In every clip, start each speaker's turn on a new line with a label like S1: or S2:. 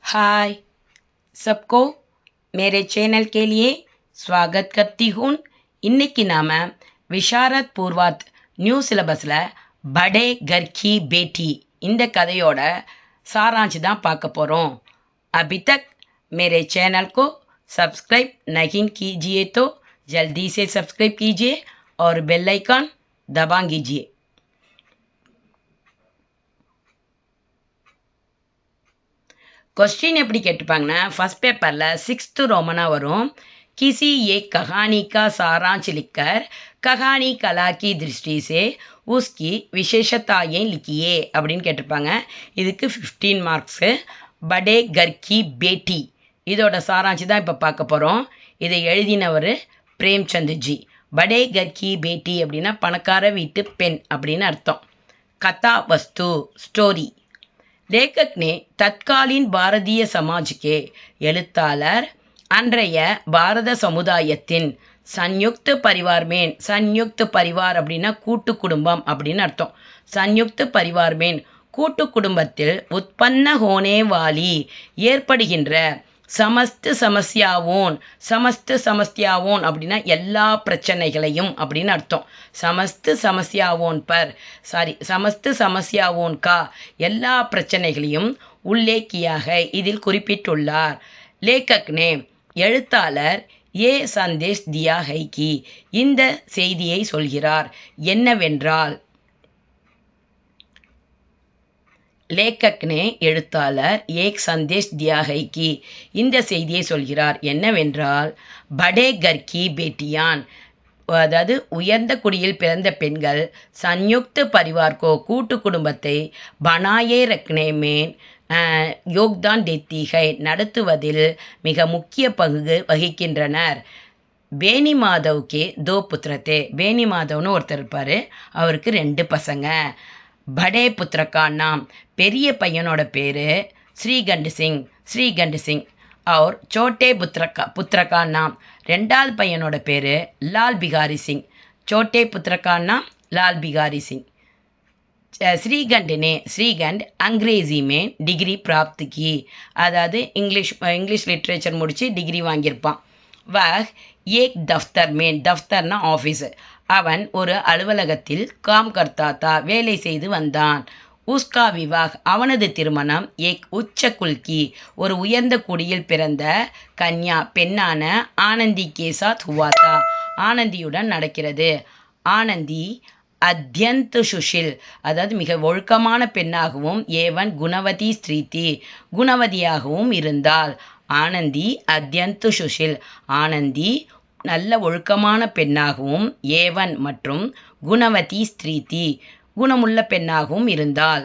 S1: हाय सबको मेरे चैनल के लिए स्वागत करती हूँ. இன்னைக்கு நாம விஷாரத் பூர்வாத் நியூ சிலபஸில் படே கர் கி பேட்டி இந்த கதையோட சாராंश தான் பார்க்க போகிறோம். अभी तक मेरे चैनल को सब्सक्राइब नहीं कीजिए तो जल्दी से सब्सक्राइब कीजिए और बेल आइकन दबा कीजिए. क्वेश्चन எப்படி கேட்டுப்பாங்கன்னா फर्स्ट पेपरिல் 6th रोमना வரும். किसी एक कहानी का सारांश लिखकर कहानी कला की दृष्टि से उसकी विशेषताएं लिखिए அப்படின்னு கேட்டிருப்பாங்க. இதுக்கு 15 மார்க்ஸு. படே கர் கி பேட்டி இதோட சாராंश தான் இப்போ பார்க்க போகிறோம். இதை எழுதினவர் பிரேம்சந்த்ஜி. படே கர் கி பேட்டி அப்படின்னா பணக்கார வீட்டு பெண் அப்படின்னு அர்த்தம். கதா வஸ்து ஸ்டோரி. लेखक ने तत्कालीन भारतीय समाज के எழுத்தாளர் அன்றைய பாரத சமுதாயத்தின் சன்யுக்த பரிவார் மேன். சன்யுக்த பரிவார் அப்படின்னா கூட்டு குடும்பம் அப்படின்னு அர்த்தம். சன்யுக்த பரிவார் மேன் கூட்டு குடும்பத்தில் உற்பன்ன ஹோனே வாலி ஏற்படுகின்ற சமஸ்த சமஸ்யாவோன் அப்படின்னா எல்லா பிரச்சனைகளையும் அப்படின்னு அர்த்தம். சமஸ்த சமஸ்யாவோன் கா எல்லா பிரச்சனைகளையும் உல்லேக்கியாக இதில் குறிப்பிட்டுள்ளார். லேக்கக்னே எழுத்தாளர் ஏ சந்தேஷ் தியா ஹை கி இந்த செய்தியை சொல்கிறார். என்னவென்றால் लेखक ने எழுத்தாளர் ஏக் சந்தேஷ் தியா ஹை கி இந்த செய்தியை சொல்கிறார். என்னவென்றால் படே கர் கி பேட்டியான் அதாவது உயர்ந்த குடியில் பிறந்த பெண்கள் சன்யுக்த பரிவார்கோ கூட்டு குடும்பத்தை பனாயே ரக்னே மேன் யோக்தான் தேத்திகை நடத்துவதில் மிக முக்கிய பங்கு வகிக்கின்றனர். பேனி மாதவ்கே தோ புத்திரத்தே. பேனி மாதவ்னு ஒருத்தர் இருப்பார். அவருக்கு 2 பசங்க. படே புத்திரக்கா நாம் பெரிய பையனோட பேர் ஸ்ரீகண்ட் சிங். और छोटे पुत्रका नाम ரெண்டாவது பையனோட பேர் லால் பிகாரி சிங். छोटे पुत्रका नाम लाल बिहारी सिंह. श्रीगंड अंग्रेजी में डिग्री प्राप्त की அதாவது இங்கிலீஷ் லிட்ரேச்சர் முடித்து டிகிரி வாங்கியிருப்பான். வஹ் ஏக் தஃப்தர் மேன் தஃப்தர்னா ஆஃபீஸு. அவன் ஒரு அலுவலகத்தில் காம் கர்த்தாத்தா வேலை செய்து வந்தான். உஸ்கா விவாஹ் அவனது திருமணம் ஏக் உச்ச குல்கி ஒரு உயர்ந்த குடியில் பிறந்த கன்யா பெண்ணான ஆனந்தி கே சாத் ஹுவாத்தா ஆனந்தியுடன் நடக்கிறது. ஆனந்தி அத்யந்த் சுஷில் அதாவது மிக ஒழுக்கமான பெண்ணாகவும் ஏவன் குணவதி ஸ்திரீதி குணவதியாகவும் இருந்தாள். ஆனந்தி அத்யந்த் சுஷில் ஆனந்தி நல்ல ஒழுக்கமான பெண்ணாகவும் ஏவன் மற்றும் குணவதி ஸ்திரீதி குணமுள்ள பெண்ணாகவும் இருந்தாள்.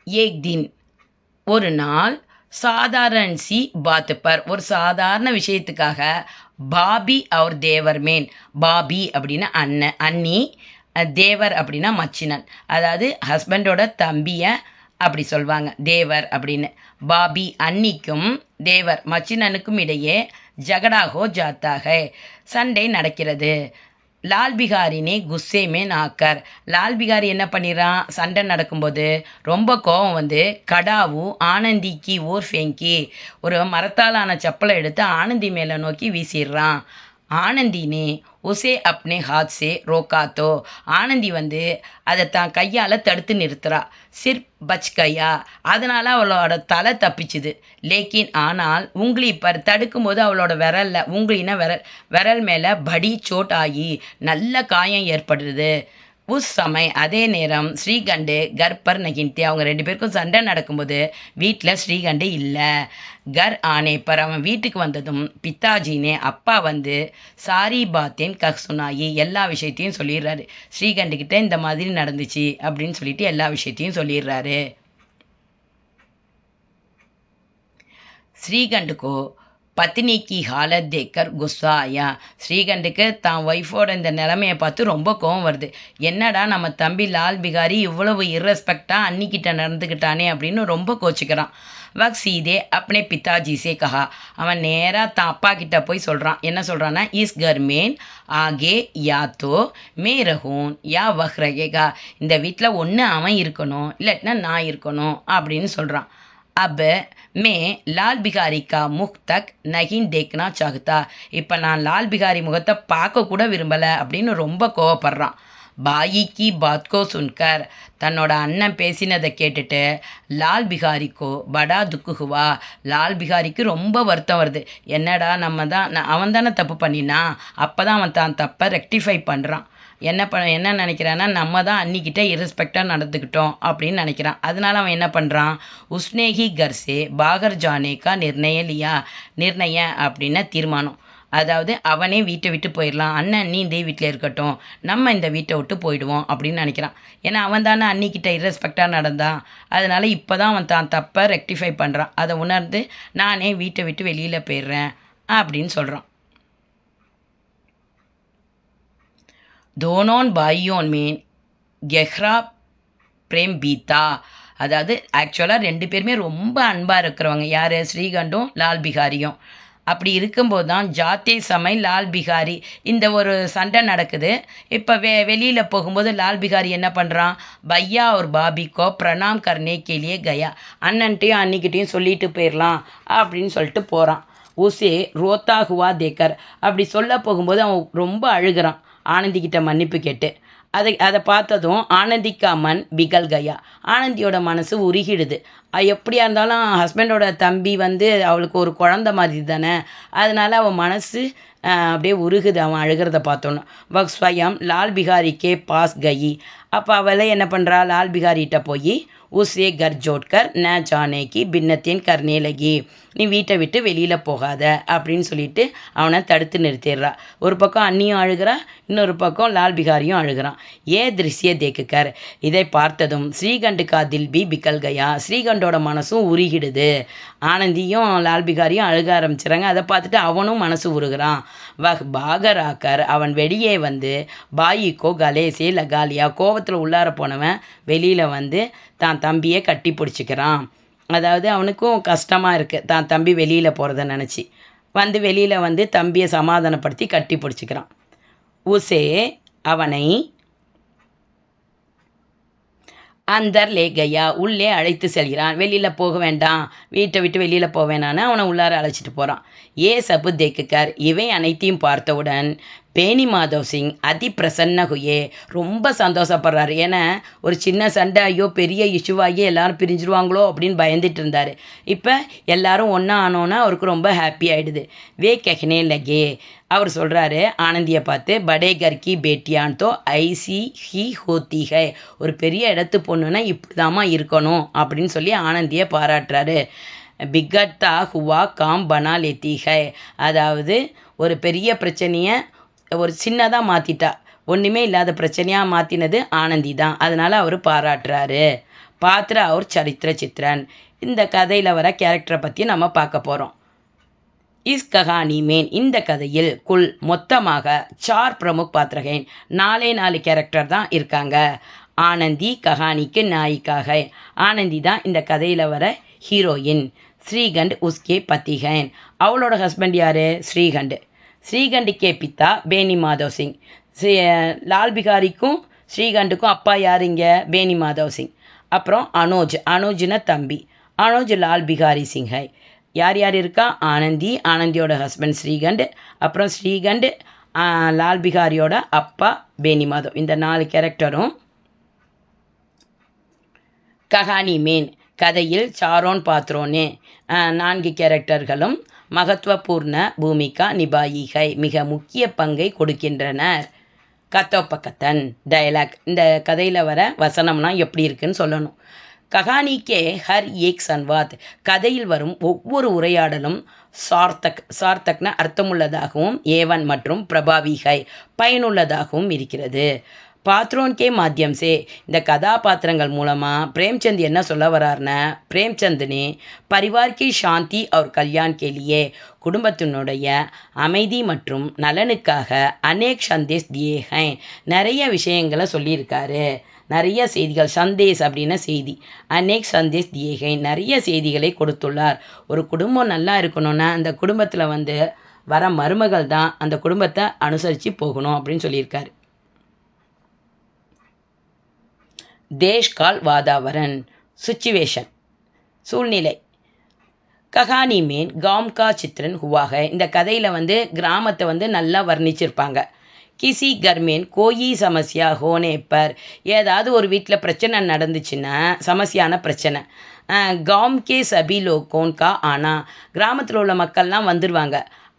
S1: ஏக் தின் ஒரு நாள் சாதாரண சி பாத் பர் ஒரு சாதாரண விஷயத்துக்காக பாபி அவர் தேவர் மேன் பாபி அப்படின்னா அண்ணி தேவர் அப்படின்னா மச்சினன் அதாவது ஹஸ்பண்டோட தம்பியை அப்படி சொல்லுவாங்க தேவர் அப்படின்னு. பாபி அன்னிக்கும் தேவர் மச்சினனுக்கும் இடையே ஜகடாகோ ஜாத்தாக சண்டை நடக்கிறது. லால் பிகாரினே குஸ்ஸே மே நாக்கர் லால் பிகாரி என்ன பண்ணிடுறான் சண்டை நடக்கும்போது ரொம்ப கோபம் வந்து கடாவு ஆனந்திக்கு ஊர் ஃபேங்கி ஒரு மரத்தாலான செப்பலை எடுத்து ஆனந்தி மேலே நோக்கி வீசிடுறான். ஆனந்தினே உசே அப்னே ஹாத் சே ரோக்காத்தோ ஆனந்தி வந்து அதை தான் கையால் தடுத்து நிறுத்துறா. சிர் பச் கையா அதனால் அவளோட தலை தப்பிச்சுது. லேக்கின் ஆனால் உங்களி பர் தடுக்கும்போது அவளோட உங்களினா விரல் மேலே படி சோட் ஆகி நல்ல காயம் ஏற்படுறது. உஸ் சமய அதே நேரம் ஸ்ரீகண்டு கர்ப்பர் நகின்தே அவங்க 2 பேருக்கும் சண்டை நடக்கும்போது வீட்டில் ஸ்ரீகண்டு இல்லை. கர் ஆனே பர் அவன் வீட்டுக்கு வந்ததும் பித்தாஜினே அப்பா வந்து சாரி பாத்தேன் கஹ் சுனாயி எல்லா விஷயத்தையும் சொல்லிடுறாரு. ஸ்ரீகண்டுக்கிட்ட இந்த மாதிரி நடந்துச்சு அப்படின்னு சொல்லிட்டு எல்லா விஷயத்தையும் சொல்லிடுறாரு. ஸ்ரீகண்டுக்கோ பத்னி கி ஹாலத் தேக்கர் குஸ்ஸா ஆயா ஸ்ரீகண்டுக்கு தான் ஒய்ஃபோட இந்த நிலைமையை பார்த்து ரொம்ப கோவம் வருது. என்னடா நம்ம தம்பி லால் பிகாரி இவ்வளவு இர்ரெஸ்பெக்டாக அன்னிக்கிட்ட நடந்துக்கிட்டானே அப்படின்னு ரொம்ப கோச்சிக்கிறான். वह सीधे अपने पिताजी से कहा அவன் நேராக தான் அப்பா கிட்ட போய் சொல்கிறான். என்ன சொல்கிறான்னா, இஸ் घर में आगे या तो मैं रहूं या वह रहेगा. இந்த வீட்டில் ஒன்று அவன் இருக்கணும் இல்லாட்டினா நான் இருக்கணும் அப்படின்னு சொல்கிறான். अब मैं लाल बिहारी का मुख तक नहीं देखना चाहता. இப்போ நான் லால் பிகாரி முகத்தை பார்க்க கூட விரும்பலை அப்படின்னு ரொம்ப கோவப்படுறான். பாயி கி பாத் கோ சுன்கர், தன்னோட அண்ணன் பேசினதை கேட்டுட்டு லால் பிகாரிக்கோ படா துக்கு ஹுவா, லால் பிகாரிக்கு ரொம்ப வருத்தம் வருது. என்னடா அவன் தானே தப்பு பண்ணினா, அப்போ தான் அவன் தான் தப்பை ரெக்டிஃபை பண்ணுறான். என்ன நினைக்கிறான்னா, நம்ம தான் அன்னிக்கிட்ட இரெஸ்பெக்டாக நடந்துக்கிட்டோம் அப்படின்னு நினைக்கிறான். அதனால அவன் என்ன பண்ணுறான், உஸ்னேஹி கர்சே பாகர் ஜானேக்கா நிர்ணயம் அப்படின்னு தீர்மானம். அதாவது அவனே வீட்டை விட்டு போயிடலாம், அண்ணன் நீ இதே வீட்டில் இருக்கட்டும், நம்ம இந்த வீட்டை விட்டு போயிடுவோம் அப்படின்னு நினைக்கிறான். ஏன்னா அவன் தானே அன்னிக்கிட்ட இரெஸ்பெக்டாக நடந்தான். அதனால் இப்போ தான் அவன் தான் தப்பை ரெக்டிஃபை பண்ணுறான். அதை உணர்ந்து நானே வீட்டை விட்டு வெளியில் போயிடுறேன் அப்படின்னு சொல்கிறான். தோனோன் பாயோன் மீன் கெஹ்ரா பிரேம் பீதா, அதாவது ஆக்சுவலாக 2 பேருமே ரொம்ப அன்பாக இருக்கிறவங்க. யார், ஸ்ரீகண்டும் லால் பிகாரியும். அப்படி இருக்கும்போது தான் ஜாத்தே சமை லால் பிகாரி இந்த ஒரு சண்டை நடக்குது. இப்போ வெளியில் போகும்போது லால் பிகாரி என்ன பண்ணுறான், பையா ஒரு பாபிக்கோ பிரணாம் கர்னே கேலியே கயா, அண்ணன்ட்டையும் அன்னிக்கிட்டையும் சொல்லிட்டு போயிடலாம் அப்படின்னு சொல்லிட்டு போகிறான். உசே ரோத்தா ஹுவா தேக்கர், அப்படி சொல்ல போகும்போது அவன் ரொம்ப அழுகிறான் ஆனந்திக்கிட்ட மன்னிப்பு கேட்டு. அதை பார்த்ததும் ஆனந்திக்கா மன் பிகல் கயா, ஆனந்தியோட மனசு உருகிடுது. எப்படியா இருந்தாலும் ஹஸ்பண்டோட தம்பி அவளுக்கு ஒரு குழந்த மாதிரி தானே, அதனால அவன் மனசு அப்படியே உருகுது அவன் அழுகிறத பார்த்தோன்னு. வக் ஸ்வயம் லால் பிகாரிக்கே பாஸ் கயி, அப்போ அவளை என்ன பண்ணுறா, லால் பிகாரிகிட்ட போய் உஸ்ஸே கர் ஜோட்கர் ந ஜானேக்கி பின்னத்தின் கர்னே லகி, நீ வீட்டை விட்டு வெளியில் போகாத அப்படின்னு சொல்லிட்டு அவனை தடுத்து நிறுத்திடுறா. ஒரு பக்கம் அண்ணியும் அழுகிறா, இன்னொரு பக்கம் லால் பிகாரியும் அழுகிறான். ஏ திருஷ்ய தேக்குக்கர், இதை பார்த்ததும் ஸ்ரீகண்டுக்கா தில்பி பிக்கல் கயா, ஸ்ரீகண்டோட மனசும் உருகிடுது. ஆனந்தியும் லால் பிகாரியும் அழுக ஆரம்பிச்சிடறாங்க. அதை பார்த்துட்டு அவனும் மனசு உருகிறான். வஹ் பாகராக்கர், அவன் வெளியே பாயிக்கோ கலேசே லகாலியா, கோவத்தில் உள்ளார போனவன் வெளியில் தான் தம்பியை கட்டி பிடிச்சிக்கிறான். அதாவது அவனுக்கும் கஷ்டமாக இருக்குது தான் தம்பி வெளியில் போகிறத நினச்சி. வெளியில் தம்பியை சமாதானப்படுத்தி கட்டி பிடிச்சிக்கிறான். உசே அவனை அந்தர் லே கயா, உள்ளே அழைத்து செல்கிறான். வெளியில் போக வேண்டாம், வீட்டை விட்டு வெளியில் போவேனான்னு அவனை உள்ளார அழைச்சிட்டு போகிறான். ஏ சபு தேக்குக்கர், இவை அனைத்தையும் பார்த்தவுடன் பேணி மாதவ் சிங் அதி பிரசன்ன ஹுயே, ரொம்ப சந்தோஷப்படுறாரு. ஏன்னா ஒரு சின்ன சண்டை, ஐயோ பெரிய இஷ்யூவாகி எல்லாரும் பிரிஞ்சிருவாங்களோ அப்படின்னு பயந்துட்டு இருந்தார். இப்போ எல்லாரும் ஒன்றா ஆனோன்னா அவருக்கு ரொம்ப ஹாப்பி ஆகிடுது. வே கெஹ்னே லகே, அவர் சொல்கிறாரு ஆனந்தியை பார்த்து, படே கர்கி பேட்டியான் தோ ஐசி ஹி ஹோத்தி ஹை, ஒரு பெரிய இடத்து பொண்ணுன்னா இப்படிதாம்மா இருக்கணும் அப்படின்னு சொல்லி ஆனந்தியை பாராட்டுறாரு. பிகட்டா ஹுவா காம் பனா லேத்தி ஹை, அதாவது ஒரு பெரிய பிரச்சனையை ஒரு சின்னதாக மாற்றிட்டா, ஒன்றுமே இல்லாத பிரச்சனையாக மாற்றினது ஆனந்தி தான். அதனால் அவர் பாராட்டுறாரு. பாத்திர அவர் சரித்திர சித்திரன், இந்த கதையில் வர கேரக்டரை பற்றி நம்ம பார்க்க போகிறோம். இஸ் கஹானி மேன், இந்த கதையில் மொத்தமாக 4 பிரமுக் பாத்திரகன், 4 கேரக்டர் தான் இருக்காங்க. ஆனந்தி கஹானிக்கு நாயிக்காக, ஆனந்தி தான் இந்த கதையில் வர ஹீரோயின். ஸ்ரீகண்ட் உஸ்கே பத்திகன், அவளோட ஹஸ்பண்ட் யார், ஸ்ரீகண்ட். ஸ்ரீகண்டுக்கே பித்தா பேனி மாதவ் சிங், லால் பிகாரிக்கும் ஸ்ரீகண்டுக்கும் அப்பா யார் இங்கே, பேனி மாதவ் சிங். அப்புறம் அனோஜ்னா தம்பி, அனோஜ் லால் பிகாரி சிங்கை. யார் யார் இருக்கா, ஆனந்தி, ஆனந்தியோட ஹஸ்பண்ட் ஸ்ரீகண்ட், அப்புறம் ஸ்ரீகண்ட் லால் பிகாரியோட அப்பா பேனி மாதவ். இந்த 4 கேரக்டரும் கஹானி மேன், கதையில் சாரோன் பாத்ரோனே 4 கேரக்டர்களும் மகத்துவபூர்ண பூமிகா நிபாயிகை, மிக முக்கிய பங்கை கொடுக்கின்றனர். கத்தோப்பக்கத்தன் டயலாக், இந்த கதையில் வர வசனம்னா எப்படி இருக்குன்னு சொல்லணும். கஹானிக்கே ஹர் ஏக் சன்வாத், கதையில் வரும் ஒவ்வொரு உரையாடலும் சார்த்தக்னா அர்த்தமுள்ளதாகவும், ஏவன் மற்றும் பிரபாவிகை பயனுள்ளதாகவும் இருக்கிறது. பாத்ரோன் கே மாத்தியம் சே இந்த கதாபாத்திரங்கள் மூலமாக பிரேம்சந்த் என்ன சொல்ல வர்றாருன்னா, பிரேம்சந்த் ने परिवार की शांति और कल्याण के लिए குடும்பத்தினுடைய அமைதி மற்றும் நலனுக்காக அநேக் சந்தேஷ் தியே ஹை நிறைய விஷயங்களை சொல்லியிருக்காரு. நிறைய செய்திகள், சந்தேஷ் அப்படின்னா செய்தி, அநேக் சந்தேஷ் தியே ஹை நிறைய செய்திகளை கொடுத்துள்ளார். ஒரு குடும்பம் நல்லா இருக்கணும்னா அந்த குடும்பத்தில் வந்து வர மருமகள் தான் அந்த குடும்பத்தை அனுசரித்து போகணும் அப்படின்னு சொல்லியிருக்காரு. தேஷ் கால் வாதாவரன் சுச்சுவேஷன் சூழ்நிலை கஹானி மேன் காம் கா சித்ரன் ஹுவாக இந்த கதையில் வந்து கிராமத்தை வந்து நல்லா வர்ணிச்சிருப்பாங்க. கிசி கர்மேன் கோயி சமஸ்யா ஹோனே பர் ஏதாவது ஒரு வீட்டில் பிரச்சனை நடந்துச்சுன்னா சமஸ்யான பிரச்சனை காம் கே சபி லோகோன் கா ஆனா கிராமத்தில் உள்ள மக்கள்லாம் வந்துடுவாங்க.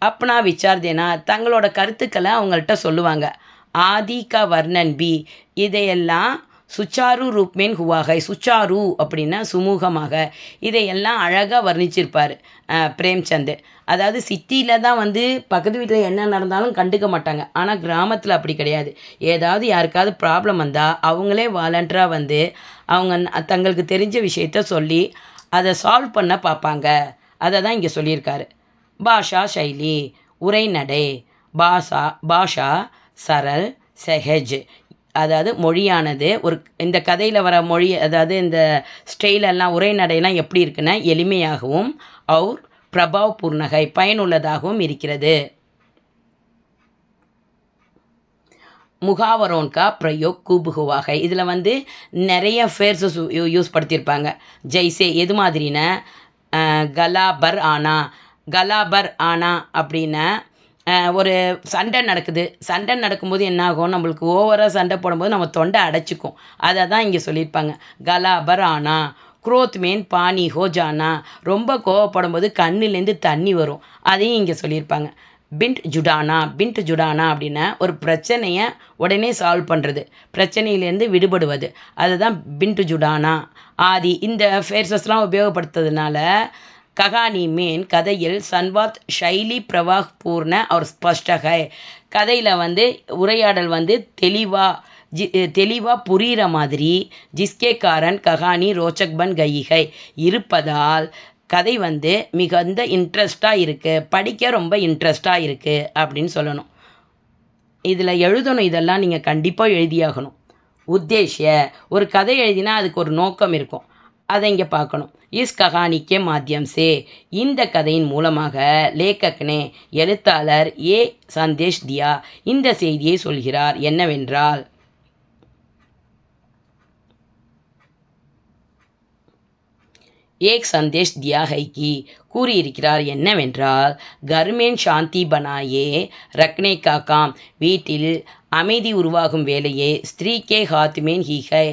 S1: அப்பனா விசார் தேனா தங்களோட கருத்துக்களை அவங்கள்ட்ட சொல்லுவாங்க. ஆதி கா வர்ணன் பி இதையெல்லாம் சுச்சாரு ரூப்மேன் ஹுவாகை சுச்சாரு அப்படின்னா சுமூகமாக இதையெல்லாம் அழகாக வர்ணிச்சிருப்பார் பிரேம்சந்த். அதாவது சிட்டியில் தான் வந்து பக்கத்து வீட்டில் என்ன நடந்தாலும் கண்டுக்க மாட்டாங்க. ஆனால் கிராமத்தில் அப்படி கிடையாது. ஏதாவது யாருக்காவது ப்ராப்ளம் வந்தால் அவங்களே வாலண்டராக வந்து அவங்க தங்களுக்கு தெரிஞ்ச விஷயத்த சொல்லி அதை சால்வ் பண்ண பார்ப்பாங்க. அதை தான் இங்கே சொல்லியிருக்காரு. பாஷா சைலி உரைநடை பாஷா சரல் செஹஜ் அதாவது மொழியானது ஒரு இந்த கதையில் வர மொழி அதாவது இந்த ஸ்டைலெல்லாம் உரைநடையெல்லாம் எப்படி இருக்குன்னா எளிமையாகவும் அவுர் பிரபாவ் பூர்ணகை பயனுள்ளதாகவும் இருக்கிறது. முகாவரோன்கா பிரயோக் கூபுகுவாகை இதில் வந்து நிறைய ஃபேர்ஸஸ் யூஸ் படுத்தியிருப்பாங்க. ஜெய்சே எது மாதிரினா கலாபர் ஆனா கலாபர் ஆனா அப்படின்னா ஒரு சண்டை நடக்கும்போது என்ன ஆகும், நம்மளுக்கு ஓவராக சண்டை போடும்போது நம்ம தொண்டை அடைச்சிக்கும். அதை தான் இங்கே சொல்லியிருப்பாங்க. கலாபர் ஆனா குரோத் மேன் பானி ஹோ ஜானா ரொம்ப கோவப்படும் போது கண்ணுலேருந்து தண்ணி வரும். அதையும் இங்கே சொல்லியிருப்பாங்க. பிண்ட் ஜுடானா அப்படின்னா ஒரு பிரச்சனையை உடனே சால்வ் பண்ணுறது, பிரச்சனையிலேருந்து விடுபடுவது, அதுதான் பிண்ட் ஜுடானா. ஆதி இந்த ஃபேர்ஸஸ்லாம் உபயோகப்படுத்துறதுனால கஹானி மேன் கதையில் சன்வாத் ஷைலி பிரவாக் பூர்ண और ஸ்பஷ்ட है கதையில் வந்து உரையாடல் வந்து தெளிவாக புரிகிற மாதிரி ஜிஸ்கே காரன் கஹானி ரோச்சக் பன் கயி है இருப்பதால் கதை வந்து மிகுந்த இன்ட்ரெஸ்டாக இருக்குது, படிக்க ரொம்ப இன்ட்ரெஸ்டாக இருக்குது அப்படின்னு சொல்லணும். இதில் எழுதணும், இதெல்லாம் நீங்கள் கண்டிப்பாக எழுதியாகணும். உத்தேஷ்ய ஒரு கதை எழுதினா அதுக்கு ஒரு நோக்கம் இருக்கும், அதை இங்கே பார்க்கணும். இஸ் கஹானிக்கே மாத்தியம் சே இந்த கதையின் மூலமாக லேக்கக்னே எழுத்தாளர் சந்தேஷ் தியா இந்த செய்தியை சொல்கிறார் என்னவென்றால், சந்தேஷ் தியா ஹை கி கூறியிருக்கிறார் என்னவென்றால், கர்மேன் சாந்தி பனாயே ரக்னே கா காம் வீட்டில் அமைதி உருவாகும் வேலையே ஸ்திரீக்கே ஹாத்மேன் ஹி ஹை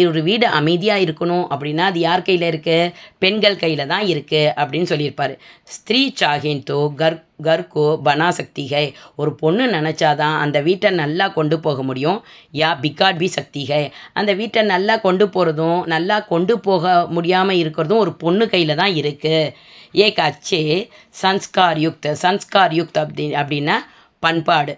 S1: ஒரு வீடு அமைதியாக இருக்கணும் அப்படின்னா அது யார் கையில் இருக்குது, பெண்கள் கையில் தான் இருக்குது அப்படின்னு சொல்லியிருப்பார். ஸ்திரீ சாஹின் தோ கர்கோ பனா சக்தி ஹை ஒரு பொண்ணு நினச்சாதான் அந்த வீட்டை நல்லா கொண்டு போக முடியும். யா பிகாட் பி சக்தி ஹை அந்த வீட்டை நல்லா கொண்டு போகிறதும் நல்லா கொண்டு போக முடியாமல் இருக்கிறதும் ஒரு பொண்ணு கையில் தான் இருக்குது. ஏக் அச்சே சன்ஸ்கார் யுக்த் அப்படின்னா பண்பாடு.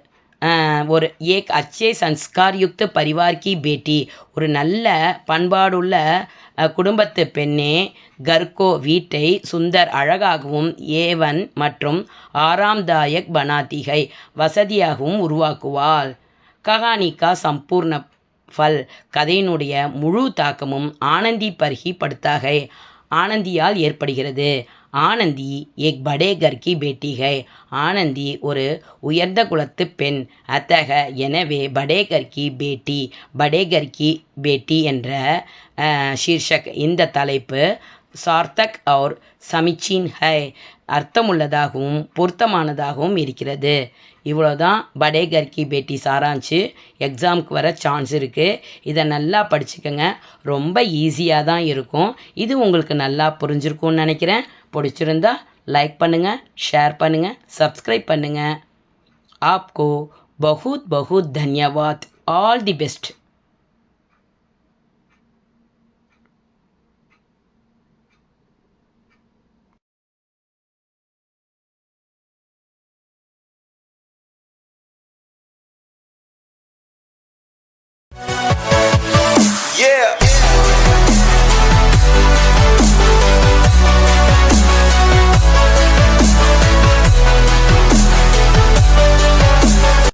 S1: ஒரு ஏக் அச்சே சன்ஸ்கார் யுக்த பரிவார் கி பேட்டி ஒரு நல்ல பண்பாடுள்ள குடும்பத்து பெண்ணே கர்கோ வீட்டை சுந்தர் அழகாகவும் ஏவன் மற்றும் ஆராம்தாயக் பனாத்திகை வசதியாகவும் உருவாக்குவாள். கஹானிகா சம்பூர்ண ஃபல் கதையினுடைய முழு தாக்கமும் ஆனந்தி பர்ஹி படுத்தாகை ஆனந்தியால் ஏற்படுகிறது. ஆனந்தி ஏக் படே கர் கி பேட்டி ஹை ஆனந்தி ஒரு உயர்ந்த குலத்து பெண். அத்தக எனவே படே கர் கி பேட்டி என்ற ஷீர்ஷக் இந்த தலைப்பு சார்த்தக் और சமிச்சீன் ஹை அர்த்தமுள்ளதாகவும் பொருத்தமானதாகவும் இருக்கிறது. இவ்வளோதான் படே கர் கி பேட்டி சாராஞ்சு. எக்ஸாமுக்கு வர சான்ஸ் இருக்குது, இதை நல்லா படிச்சுக்கோங்க. ரொம்ப ஈஸியாக தான் இருக்கும். இது உங்களுக்கு நல்லா புரிஞ்சிருக்கும்னு நினைக்கிறேன். பிடிச்சிருந்தா லைக் பண்ணுங்கள், ஷேர் பண்ணுங்கள், சப்ஸ்கிரைப் பண்ணுங்கள். आपको बहुत बहुत धन्यवाद. All the best.